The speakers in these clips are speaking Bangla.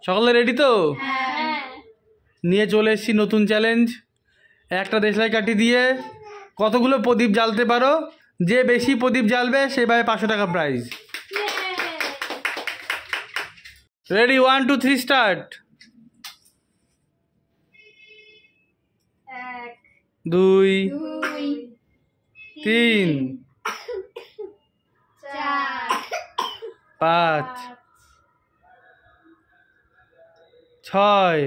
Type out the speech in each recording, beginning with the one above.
সকলে রেডি তো? নিয়ে চলে এসেছি নতুন চ্যালেঞ্জ। একটা দেশলাই কাঠি দিয়ে কতগুলো প্রদীপ জ্বালতে পারো, যে বেশি প্রদীপ জ্বালবে সে পাবে 500 টাকা প্রাইজ। Ready, 1 2 3 start. 1 2 3 4 5 6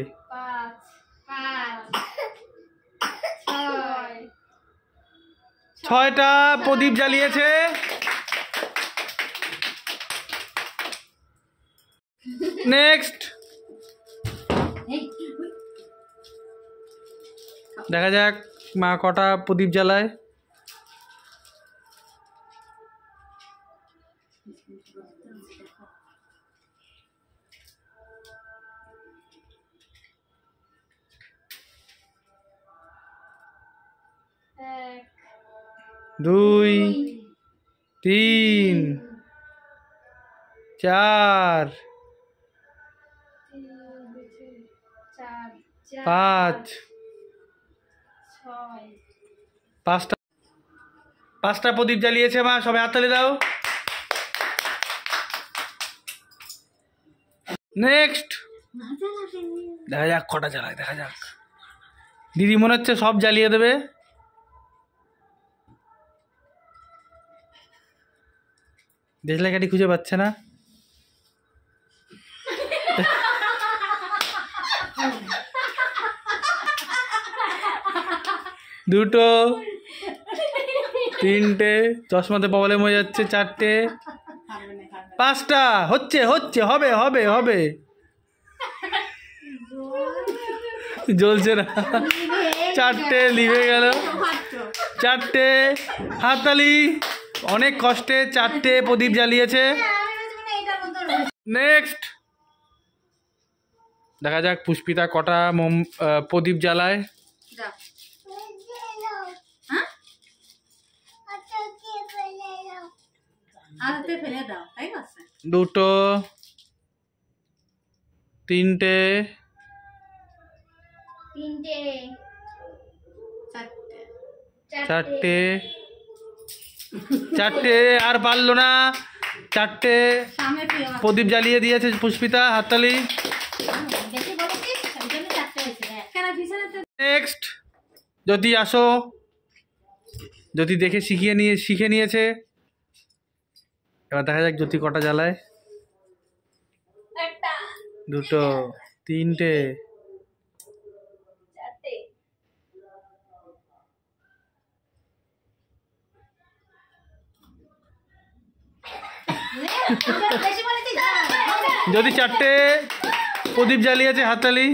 6টা প্রদীপ জ্বালিয়েছে। নেক্সট দেখা যাক মা কটা প্রদীপ জ্বালায়। দুই 3 4 5 5টা প্রদীপ জ্বালিয়েছে মা, সবাই হাততালি দাও। নেক্সট দেখা যাক কটা জ্বালায়, দেখা যাক। দিদি মনে হচ্ছে সব জ্বালিয়ে দেবে। দেশলাই কাঠি খুঁজে পাচ্ছে না। দুটো 3টে, চশমাতে প্রবলেম হয়ে যাচ্ছে। 4টে 5টা হচ্ছে হচ্ছে হবে হবে হবে, জ্বলছে না। 4টে লিভে গেল। 4টে হাততালি, অনেক কষ্টে 4টে প্রদীপ জ্বালিয়েছে। নেক্সট দেখা যাক পুষ্পিতা কটা প্রদীপ জ্বালায়। দুটো 3টে 4টে 4টে আর পারলো না। 4টে প্রদীপ জ্বালিয়ে দিয়েছে পুষ্পিতা, হাততালি। নেক্সট জ্যোতি আসো। জ্যোতি দেখে শিখে নিয়েছে। এবার দেখা যাক জ্যোতি কটা জ্বালায়। দুটো 3টে 4টে প্রদীপ জ্বালিয়েছে, হাততালি।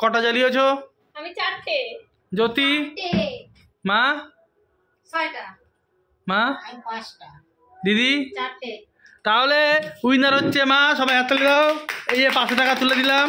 কটা জ্বালিয়েছ? আমি 4টে। জ্যোতি? মা? 6টা। মা? 5টা। দিদি? 4টে। তাহলে উইনার হচ্ছে মা, সবাই হাততালি দাও। এই যে 500 টাকা তুলে দিলাম।